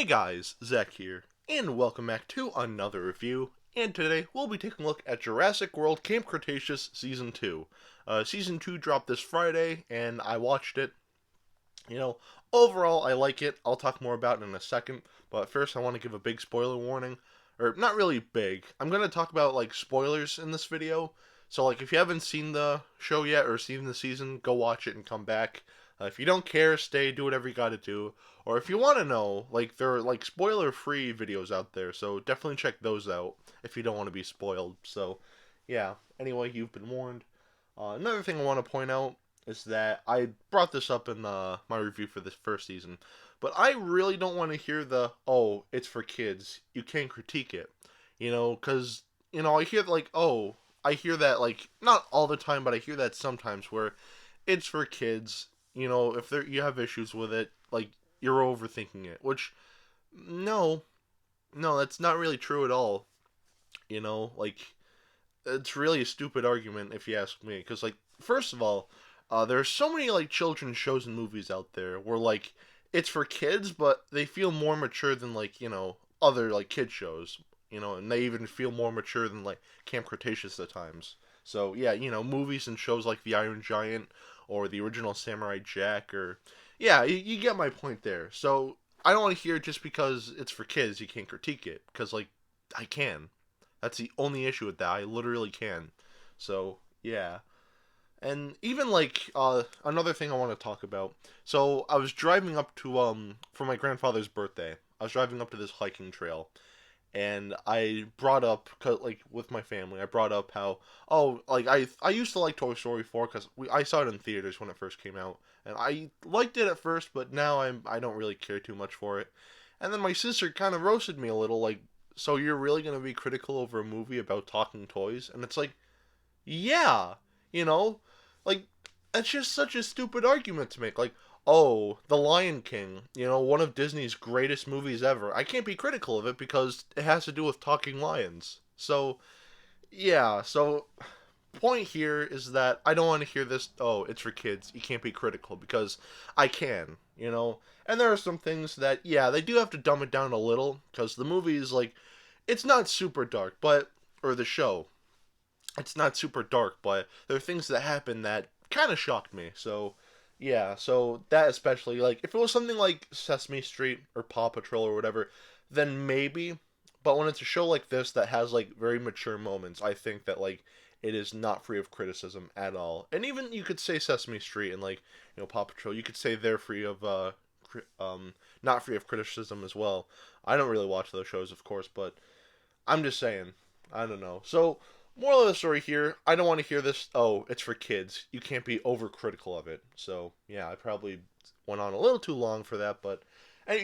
Hey guys, Zack here, and welcome back to another review, and today we'll be taking a look at Jurassic World Camp Cretaceous Season 2. Season 2 dropped this Friday, and I watched it. You know, overall I like it, I'll talk more about it in a second, but first I want to give a big spoiler warning. Or, not really big, I'm going to talk about, spoilers in this video, so, if you haven't seen the show yet, or seen the season, go watch it and come back. If you don't care, stay, do whatever you gotta do. Or if you want to know, there are spoiler-free videos out there, so definitely check those out if you don't want to be spoiled. So, yeah. Anyway, you've been warned. Another thing I want to point out is that I brought this up in my review for this first season, but I really don't want to hear oh, it's for kids, you can't critique it. Because, I hear, I hear that, not all the time, but I hear that sometimes where it's for kids. If you have issues with it, you're overthinking it. Which, no, that's not really true at all. It's really a stupid argument if you ask me. Because, first of all, there are so many, children's shows and movies out there where, it's for kids, but they feel more mature than, other, kid shows. And they even feel more mature than, Camp Cretaceous at times. So, yeah, movies and shows like The Iron Giant or the original Samurai Jack, or yeah, you get my point there. So I don't want to hear just because it's for kids you can't critique it, because I can. That's the only issue with that. I literally can. So yeah, and even another thing I want to talk about. So I was driving up to for my grandfather's birthday. I was driving up to this hiking trail, and I brought up, with my family, I brought up how, I used to like Toy Story 4 because I saw it in theaters when it first came out, and I liked it at first, but now I don't really care too much for it. And then my sister kind of roasted me a little, so you're really going to be critical over a movie about talking toys? And it's yeah, you know, like, that's just such a stupid argument to make. Oh, The Lion King, one of Disney's greatest movies ever. I can't be critical of it because it has to do with talking lions. So, yeah, point here is that I don't want to hear this, oh, it's for kids, you can't be critical, because I can. And there are some things that, yeah, they do have to dumb it down a little, because the movie is, it's not super dark, or the show, it's not super dark, but there are things that happen that kind of shocked me. So yeah, so that especially, if it was something like Sesame Street or Paw Patrol or whatever, then maybe. But when it's a show like this that has very mature moments, I think that it is not free of criticism at all. And even you could say Sesame Street and Paw Patrol, you could say they're free of not free of criticism as well. I don't really watch those shows, of course, but I'm just saying. I don't know. So, moral of the story here, I don't want to hear this, oh, it's for kids. You can't be overcritical of it. So, yeah, I probably went on a little too long for that, but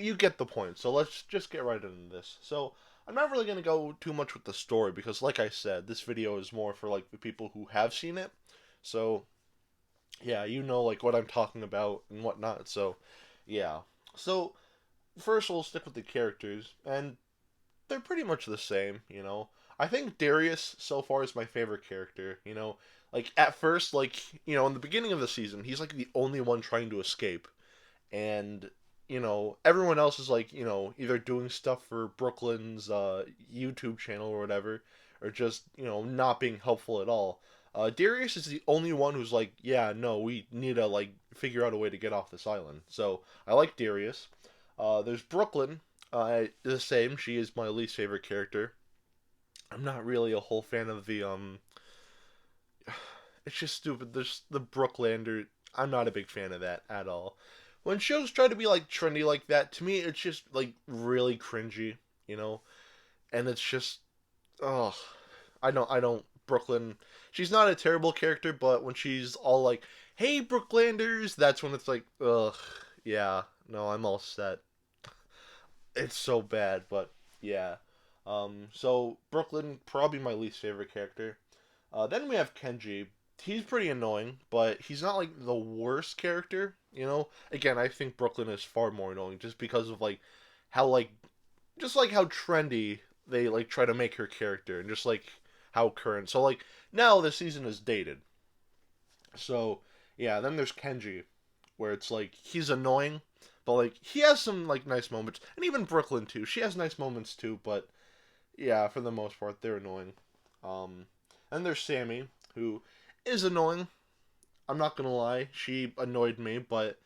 you get the point. So, let's just get right into this. So, I'm not really going to go too much with the story because, like I said, this video is more for, the people who have seen it. So, yeah, what I'm talking about and whatnot. So, yeah. So, first we'll stick with the characters, and they're pretty much the same. I think Darius so far is my favorite character. At first, in the beginning of the season, he's the only one trying to escape. And, everyone else is either doing stuff for Brooklyn's YouTube channel or whatever, or just, not being helpful at all. Darius is the only one who's yeah, no, we need to, figure out a way to get off this island. So, I like Darius. There's Brooklyn. The same. She is my least favorite character. I'm not really a whole fan of the It's just stupid. There's the Brooklander. I'm not a big fan of that at all. When shows try to be trendy like that, to me it's just really cringy. And it's just, oh, I don't Brooklyn. She's not a terrible character, but when she's all "Hey Brooklanders," that's when it's ugh, yeah, no, I'm all set. It's so bad, but yeah. So Brooklyn, probably my least favorite character. Then we have Kenji. He's pretty annoying, but he's not the worst character. Again, I think Brooklyn is far more annoying just because of how just how trendy they try to make her character, and just how current. So now the season is dated. So yeah, then there's Kenji, where it's he's annoying, But like he has some like nice moments, and even Brooklyn too. She has nice moments too, but yeah, for the most part, they're annoying. Um, and there's Sammy, who is annoying. I'm not gonna lie, she annoyed me, but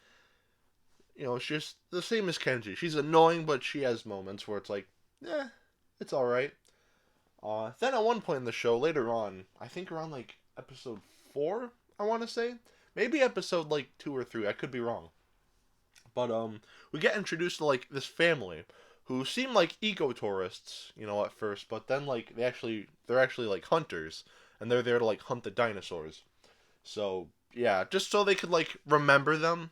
she's just the same as Kenji. She's annoying, but she has moments where it's like, it's all right. Then at one point in the show, later on, I think around like episode 4, I want to say, maybe episode like 2 or 3. I could be wrong. But we get introduced to like this family who seem like eco tourists, at first, but then like they're actually like hunters, and they're there to like hunt the dinosaurs. So yeah, just so they could like remember them.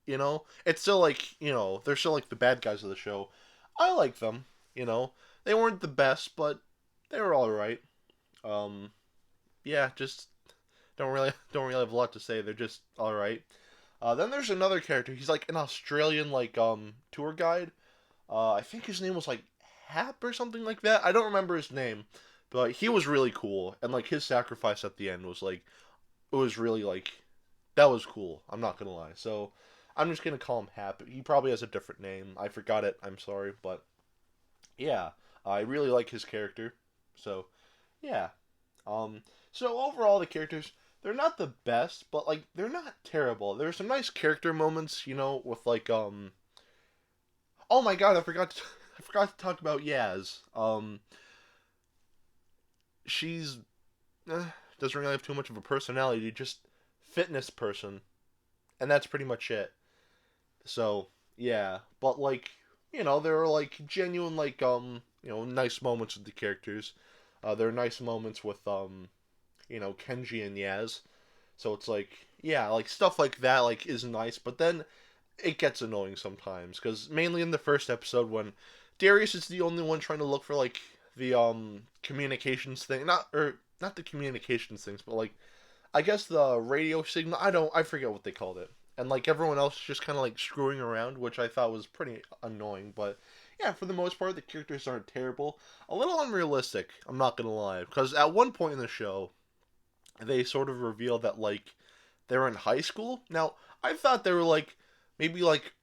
It's still like they're still like the bad guys of the show. I like them. They weren't the best, but they were all right. Um, yeah, just don't really have a lot to say. They're just all right. Then there's another character. He's like an Australian like tour guide. I think his name was like Hap or something like that. I don't remember his name, but he was really cool, and like his sacrifice at the end was like it was really like that was cool. I'm not gonna lie. So I'm just gonna call him Hap. He probably has a different name. I forgot it. I'm sorry, but yeah, I really like his character. So yeah. So overall, the characters they're not the best, but like they're not terrible. There's some nice character moments, with like Oh my god, I forgot to talk about Yaz. She's doesn't really have too much of a personality, just fitness person, and that's pretty much it. So yeah, but like there are like genuine like nice moments with the characters. There are nice moments with Kenji and Yaz. So it's like yeah, like stuff like that like is nice, but then it gets annoying sometimes because mainly in the first episode when Darius is the only one trying to look for like the communications thing, not the communications things, but like I guess the radio signal. I forget what they called it. And like everyone else just kind of like screwing around, which I thought was pretty annoying. But yeah, for the most part, the characters aren't terrible. A little unrealistic, I'm not gonna lie, because at one point in the show, they sort of reveal that like they're in high school. Now I thought they were like maybe like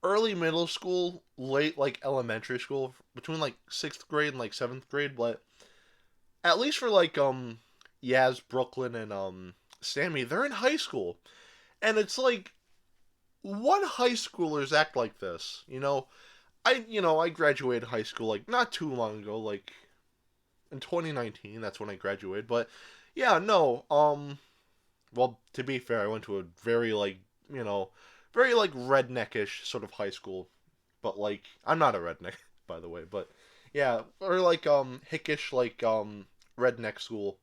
early middle school, late like elementary school, between like 6th grade and like 7th grade. But at least for like Yaz, Brooklyn, and Sammy, they're in high school. And it's like, what high schoolers act like this? I graduated high school like not too long ago, like in 2019. That's when I graduated. But yeah, no. Well, to be fair, I went to a very like very like redneckish sort of high school. But like, I'm not a redneck, by the way. But yeah, or like hickish like redneck school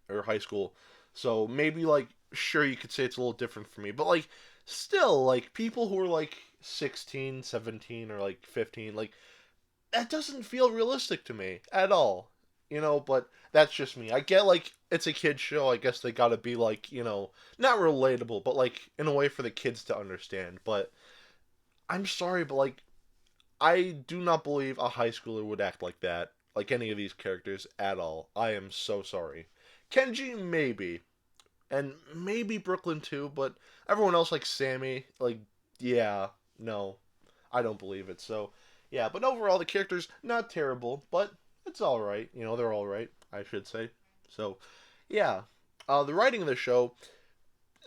or high school. So maybe like sure you could say it's a little different for me, but like still like people who are like 16, 17 or like 15 like that doesn't feel realistic to me at all. But that's just me. I get like it's a kids show. I guess they got to be like, not relatable, but like in a way for the kids to understand. But I'm sorry, but like I do not believe a high schooler would act like that, like any of these characters at all. I am so sorry. Kenji, maybe. And maybe Brooklyn too, but everyone else like Sammy, like, yeah, no. I don't believe it. So, yeah, but overall, the characters, not terrible, but it's alright. They're alright, I should say. So, yeah. The writing of the show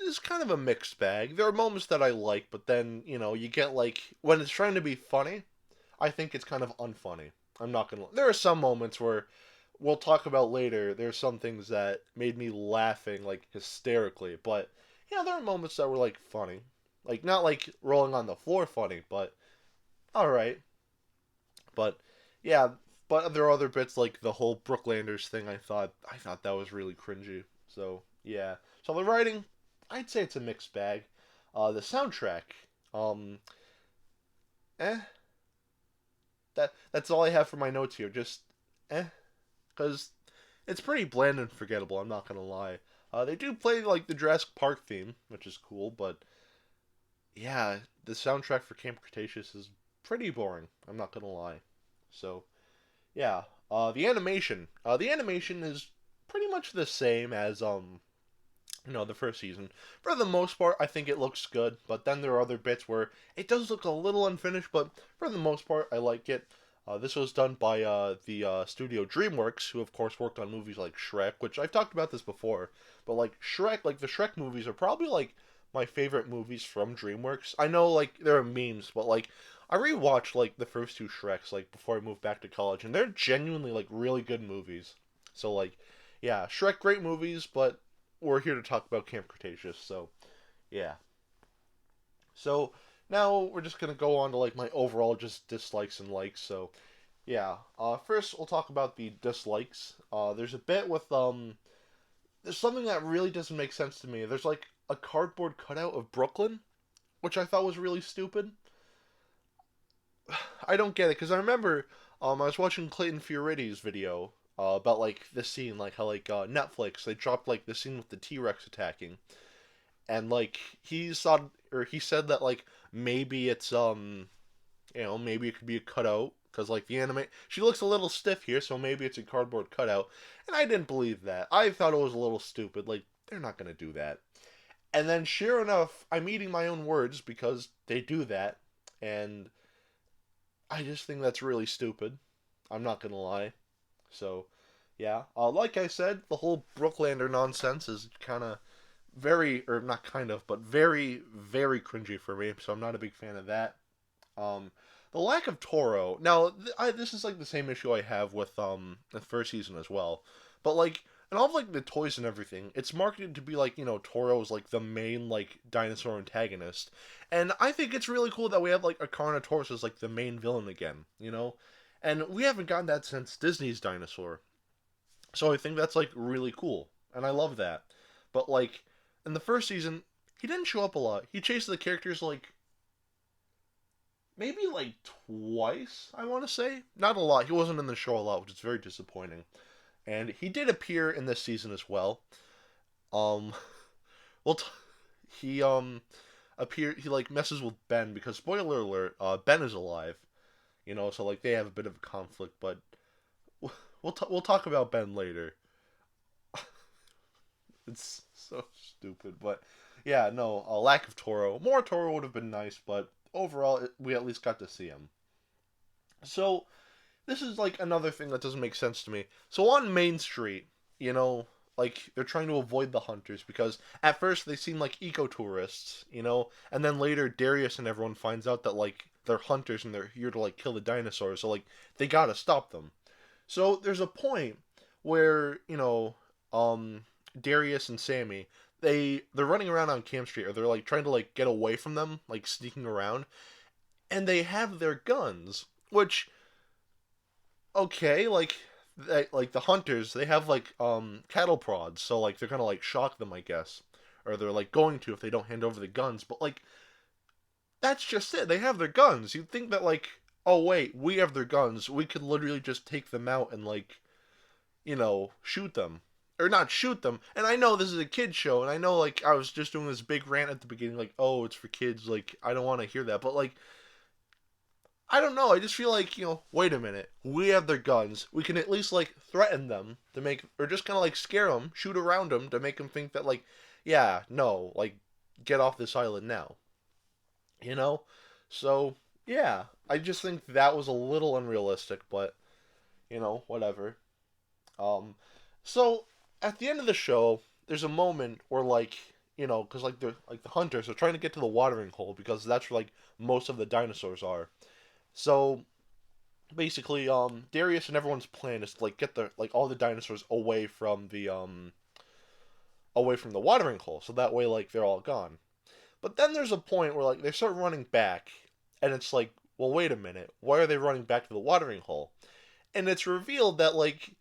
is kind of a mixed bag. There are moments that I like, but then, you get like, when it's trying to be funny, I think it's kind of unfunny. I'm not gonna. There are some moments where we'll talk about later. There's some things that made me laughing like hysterically, but there are moments that were like funny, like not like rolling on the floor funny, but all right. But yeah, but there are other bits like the whole Brooklanders thing. I thought that was really cringy. So yeah. So the writing, I'd say it's a mixed bag. The soundtrack, um, eh. That's all I have for my notes here. Just eh. Because it's pretty bland and forgettable, I'm not gonna lie. They do play like the Jurassic Park theme, which is cool, but yeah, the soundtrack for Camp Cretaceous is pretty boring, I'm not gonna lie. So, yeah. The animation. The animation is pretty much the same as the first season. For the most part, I think it looks good, but then there are other bits where it does look a little unfinished, but for the most part, I like it. This was done by the studio DreamWorks, who of course worked on movies like Shrek, which I've talked about this before, but like Shrek, like the Shrek movies are probably like my favorite movies from DreamWorks. I know like there are memes, but like I rewatched like the first two Shreks like before I moved back to college, and they're genuinely like really good movies. So like, yeah, Shrek, great movies, but we're here to talk about Camp Cretaceous, so yeah. So now we're just gonna go on to like my overall just dislikes and likes. So yeah, first we'll talk about the dislikes. There's a bit with there's something that really doesn't make sense to me. There's like a cardboard cutout of Brooklyn, which I thought was really stupid. I don't get it because I remember I was watching Clayton Fioriti's video about like this scene, like how like Netflix they dropped like the scene with the T Rex attacking, and like he said that like maybe it's maybe it could be a cutout because like the anime she looks a little stiff here, so maybe it's a cardboard cutout, and I didn't believe that. I thought it was a little stupid. Like they're not gonna do that. And then sure enough, I'm eating my own words because they do that, and I just think that's really stupid. I'm not gonna lie. So, yeah. Like I said, the whole Brooklander nonsense is kind of very, or not kind of, but very, very cringy for me. So I'm not a big fan of that. The lack of Toro. Now, this is like the same issue I have with the first season as well. But like, and all of like the toys and everything, it's marketed to be like Toro is like the main like dinosaur antagonist, and I think it's really cool that we have like a Carnotaurus as like the main villain again. And we haven't gotten that since Disney's Dinosaur. So I think that's like really cool, and I love that. But like in the first season, he didn't show up a lot. He chased the characters like maybe like twice, I want to say. Not a lot. He wasn't in the show a lot, which is very disappointing. And he did appear in this season as well. Um, well, he appear he like messes with Ben because spoiler alert, Ben is alive. So like they have a bit of a conflict, but we'll talk about Ben later. It's so stupid, but yeah, no, a lack of Toro. More Toro would have been nice, but overall, we at least got to see him. So this is like another thing that doesn't make sense to me. So on Main Street, like they're trying to avoid the hunters because at first they seem like eco-tourists, and then later Darius and everyone finds out that like they're hunters and they're here to like kill the dinosaurs, so like they gotta stop them. So there's a point where Darius and Sammy they're running around on Camp Street, or they're like trying to like get away from them, like sneaking around, and they have their guns, which okay, like the hunters, they have like cattle prods, so like they're gonna like shock them, I guess, or they're like going to if they don't hand over the guns. But like that's just it. They have their guns. You'd think that like, oh wait, we have their guns. We could literally just take them out and like, shoot them. Or not shoot them. And I know this is a kid show, and I know like I was just doing this big rant at the beginning, like, oh, it's for kids, like I don't want to hear that. But like I don't know. I just feel like, wait a minute. We have their guns. We can at least, like, threaten them to make, or just kind of, like, scare them, shoot around them to make them think that, like, yeah, no, like, get off this island now. You know? So, yeah. I just think that was a little unrealistic, but, whatever. Um, so, at the end of the show, there's a moment where, like, because, like, the hunters are trying to get to the watering hole because that's where, like, most of the dinosaurs are. So basically, Darius and everyone's plan is to like get the like all the dinosaurs away from the watering hole, so that way like they're all gone. But then there's a point where like they start running back, and it's like, well, wait a minute, why are they running back to the watering hole? And it's revealed that like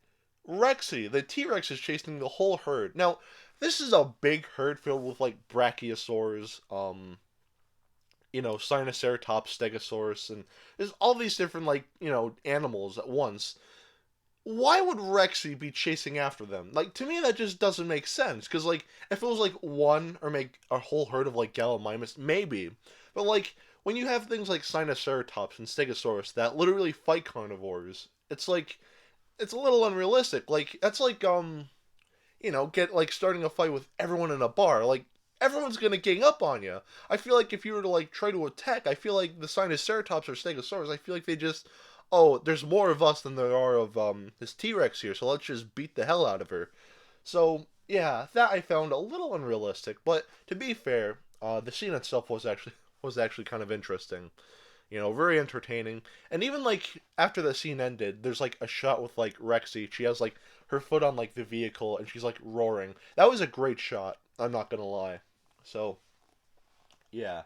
Rexy, the T Rex, is chasing the whole herd. Now, this is a big herd filled with like brachiosaurs, Sinoceratops, Stegosaurus, and there's all these different, like, animals at once. Why would Rexy be chasing after them? Like, to me, that just doesn't make sense. Because, like, if it was, like, one or make a whole herd of, like, Gallimimus, maybe. But, like, when you have things like Sinoceratops and Stegosaurus that literally fight carnivores, it's, like, it's a little unrealistic. Like, that's like, get like starting a fight with everyone in a bar. Like everyone's gonna gang up on you. I feel like if you were to like try to attack, I feel like the Sinoceratops or Stegosaurus, I feel like they just, oh, there's more of us than there are of this T-Rex here, so let's just beat the hell out of her. So yeah, that I found a little unrealistic, but to be fair, the scene itself was actually kind of interesting. Very entertaining. And even like after the scene ended, there's like a shot with like Rexy. She has like her foot on like the vehicle and she's like roaring. That was a great shot. I'm not gonna lie. So yeah,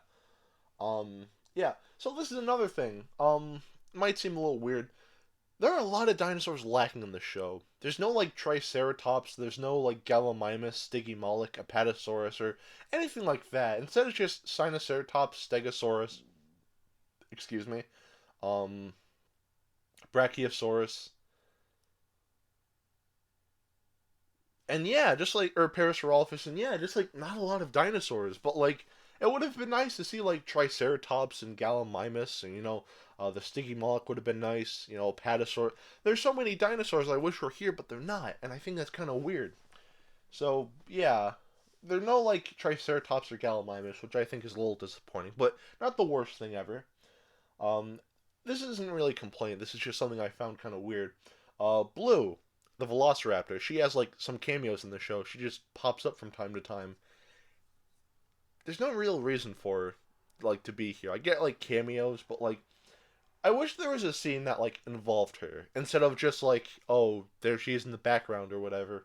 um, yeah. So this is another thing. Might seem a little weird. There are a lot of dinosaurs lacking in the show. There's no like Triceratops. There's no like Gallimimus, Stygimoloch, Apatosaurus, or anything like that. Instead, it's just Sinoceratops, Stegosaurus. Excuse me. Um, Brachiosaurus, and yeah, just like or Parasaurolophus, and yeah, just like not a lot of dinosaurs, but like it would have been nice to see like Triceratops and Gallimimus, and the Stygimoloch would have been nice. Patasaur. There's so many dinosaurs I wish were here, but they're not, and I think that's kind of weird. So yeah, there's no like Triceratops or Gallimimus, which I think is a little disappointing, but not the worst thing ever. Um, this isn't really a complaint. This is just something I found kind of weird. Blue, the Velociraptor, she has like some cameos in the show. She just pops up from time to time. There's no real reason for her, like to be here. I get like cameos, but like I wish there was a scene that like involved her instead of just like, oh, there she is in the background or whatever.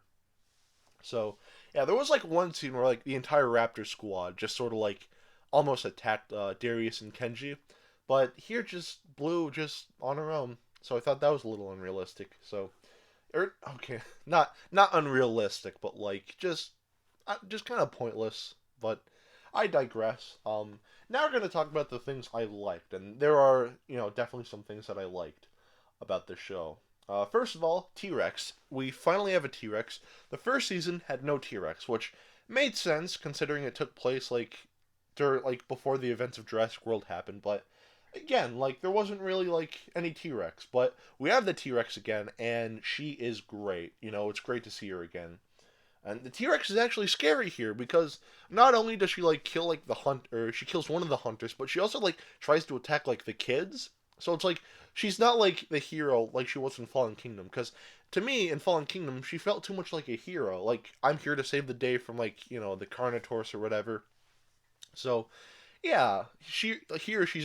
So yeah, there was like one scene where like the entire Raptor squad just sort of like almost attacked Darius and Kenji, but here just Blue just on her own. So I thought that was a little unrealistic. So okay, not unrealistic, but like just kind of pointless. But I digress. Now we're gonna talk about the things I liked, and there are definitely some things that I liked about the show. First of all, T Rex. We finally have a T Rex. The first season had no T Rex, which made sense considering it took place like before the events of Jurassic World happened. But again, like there wasn't really like any T Rex, but we have the T Rex again, and she is great. It's great to see her again. And the T Rex is actually scary here because not only does she like kill like the hunt or she kills one of the hunters, but she also like tries to attack like the kids. So it's like she's not like the hero like she was in Fallen Kingdom. Because to me in Fallen Kingdom she felt too much like a hero. Like I'm here to save the day from like the Carnotaurus or whatever. So yeah, she's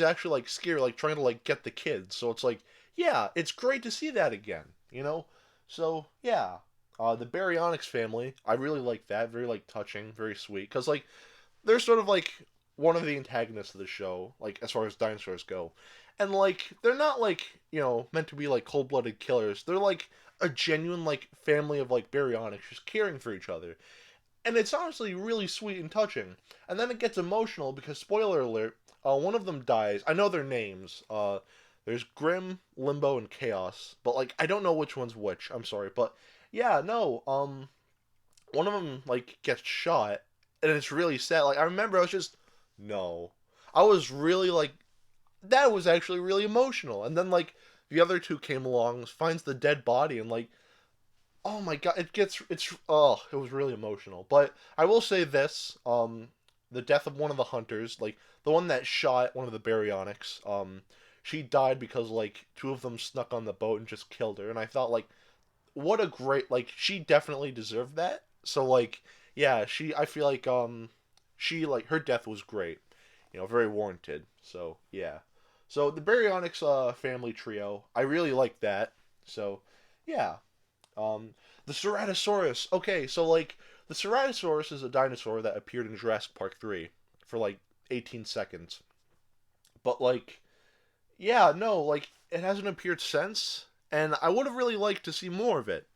actually like scared, like trying to like get the kids. So it's like yeah, it's great to see that again. So yeah, the Baryonyx family, I really like that. Very like touching, very sweet. Cause like they're sort of like one of the antagonists of the show, like as far as dinosaurs go, and like they're not like meant to be like cold blooded killers. They're like a genuine like family of like Baryonyx just caring for each other, and it's honestly really sweet and touching. And then it gets emotional because spoiler alert, one of them dies. I know their names. There's Grim, Limbo, and Chaos, but like I don't know which one's which. I'm sorry, but yeah, no. One of them like gets shot, and it's really sad. Like I remember, I was just no. I was really like that was actually really emotional. And then like the other two came along, finds the dead body, and like oh my god, it was really emotional. But I will say this, the death of one of the hunters, like the one that shot one of the Baryonyx, she died because like two of them snuck on the boat and just killed her, and I thought like what a great like she definitely deserved that. So like yeah, I feel like she like her death was great. Very warranted. So yeah. So the Baryonyx family trio, I really like that. So yeah. Um, the Ceratosaurus. Okay, so like the Ceratosaurus is a dinosaur that appeared in Jurassic Park 3 for like 18 seconds. But like yeah, no, like it hasn't appeared since and I would have really liked to see more of it.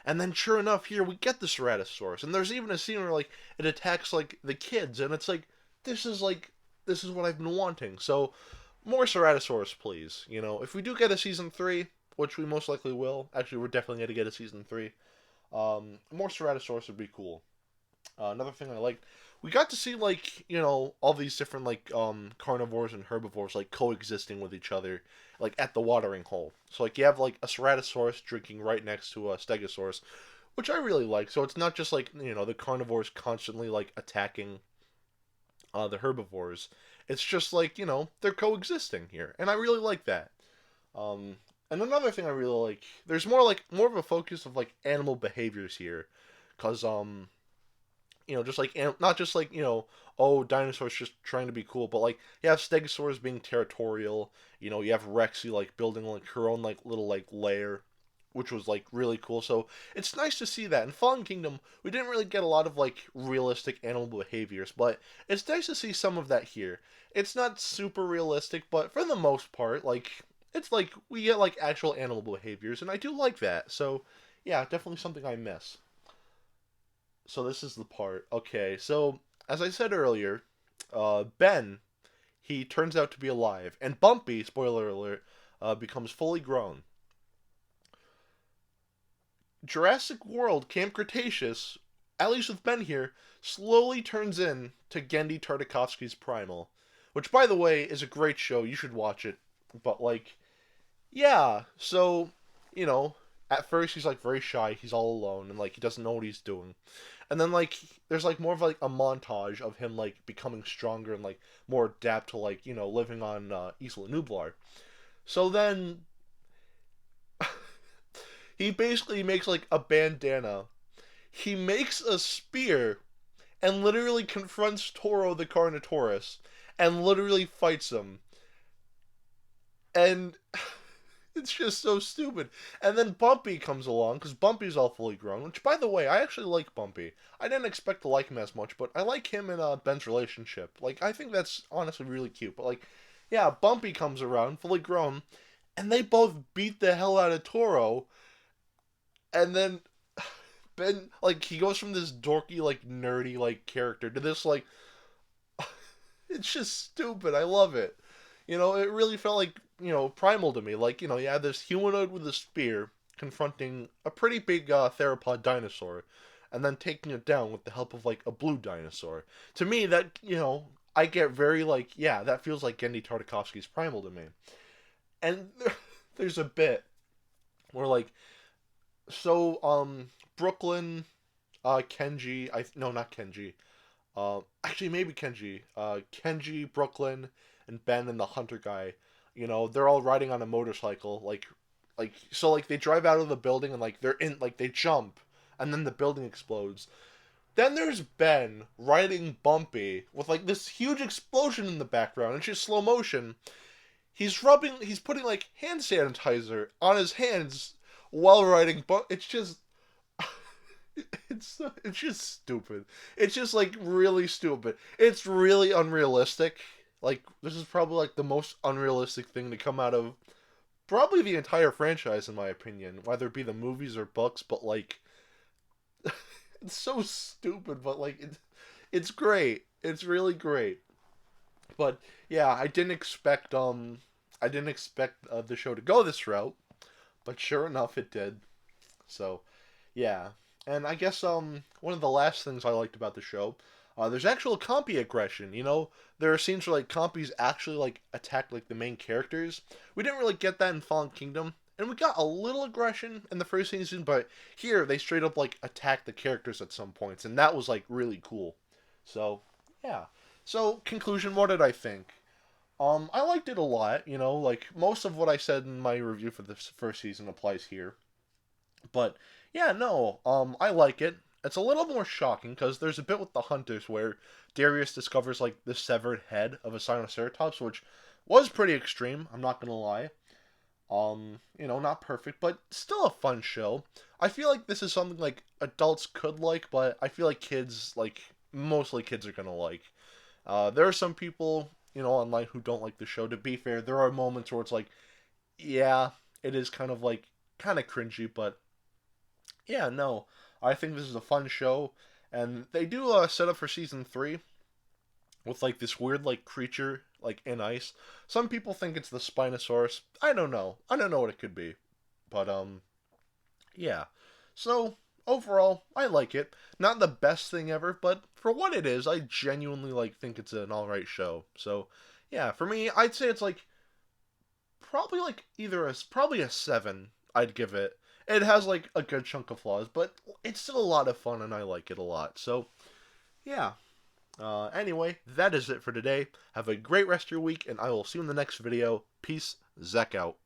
And then sure enough here we get the Ceratosaurus and there's even a scene where like it attacks like the kids and it's like this is what I've been wanting. So more Ceratosaurus please. If we do get a season 3, which we most likely will. Actually, we're definitely going to get a season 3. More Ceratosaurus would be cool. Another thing I liked, we got to see like all these different like carnivores and herbivores like coexisting with each other, like at the watering hole. So like you have like a Ceratosaurus drinking right next to a Stegosaurus, which I really like. So it's not just like the carnivores constantly like attacking the herbivores. It's just like they're coexisting here, and I really like that. Um, and another thing I really like, there's more of a focus of like animal behaviors here, cause just like not just like oh dinosaurs just trying to be cool, but like you have stegosaurs being territorial. You have Rexy like building like her own like little like lair, which was like really cool. So it's nice to see that. In Fallen Kingdom, we didn't really get a lot of like realistic animal behaviors, but it's nice to see some of that here. It's not super realistic, but for the most part, like it's like we get like actual animal behaviors, and I do like that. So yeah, definitely something I miss. So this is the part. Okay, so as I said earlier, Ben, he turns out to be alive, and Bumpy, spoiler alert, becomes fully grown. Jurassic World Camp Cretaceous, at least with Ben here, slowly turns in to Gendy Tartakovsky's Primal, which, by the way, is a great show. You should watch it. But like, yeah. So, you know, at first he's like very shy. He's all alone and like he doesn't know what he's doing. And then like there's like more of like a montage of him like becoming stronger and like more adapt to like living on Isla Nublar. So then he basically makes like a bandana. He makes a spear and literally confronts Toro the Carnotaurus and literally fights him. And it's just so stupid. And then Bumpy comes along, because Bumpy's all fully grown, which, by the way, I actually like Bumpy. I didn't expect to like him as much, but I like him and Ben's relationship. Like, I think that's honestly really cute. But, like, yeah, Bumpy comes around, fully grown, and they both beat the hell out of Toro. And then Ben, like, he goes from this dorky, like, nerdy, like, character to this, like, it's just stupid. I love it. It really felt like, primal to me. Like, you had this humanoid with a spear confronting a pretty big theropod dinosaur and then taking it down with the help of, like, a blue dinosaur. To me, that, I get very, like, yeah, that feels like Gendy Tartakovsky's Primal to me. And there's a bit where, like, so, Brooklyn, Kenji, no, not Kenji, actually, maybe Kenji. Kenji, Brooklyn, and Ben and the hunter guy. They're all riding on a motorcycle. So like they drive out of the building and like they're in like they jump, and then the building explodes. Then there's Ben riding Bumpy with like this huge explosion in the background. It's just slow motion. He's putting like hand sanitizer on his hands while riding. It's just it's just stupid. It's just like really stupid. It's really unrealistic. Like this is probably like the most unrealistic thing to come out of probably the entire franchise in my opinion, whether it be the movies or books, but like it's so stupid, but like it's great. It's really great. But yeah, I didn't expect the show to go this route, but sure enough it did. So, yeah. And I guess one of the last things I liked about the show, there's actual compy aggression. There are scenes where like compies actually like attack like the main characters. We didn't really get that in Fallen Kingdom, and we got a little aggression in the first season, but here they straight up like attack the characters at some points, and that was like really cool. So yeah. So conclusion, what did I think? I liked it a lot. Like most of what I said in my review for this first season applies here. But yeah, no, I like it. It's a little more shocking because there's a bit with the hunters where Darius discovers like the severed head of a Sinoceratops, which was pretty extreme. I'm not gonna lie. Not perfect, but still a fun show. I feel like this is something like adults could like, but I feel like kids, like mostly kids, are gonna like. There are some people, online who don't like the show. To be fair, there are moments where it's like, yeah, it is kind of cringy, but yeah, no, I think this is a fun show, and they do set up for season 3 with like this weird like creature like in ice. Some people think it's the Spinosaurus. I don't know. I don't know what it could be, but yeah. So overall, I like it. Not the best thing ever, but for what it is, I genuinely like think it's an all right show. So yeah, for me, I'd say it's like probably like probably a 7. I'd give it. it has like a good chunk of flaws, but it's still a lot of fun, and I like it a lot. So yeah. Anyway, that is it for today. Have a great rest of your week, and I will see you in the next video. Peace. Zack out.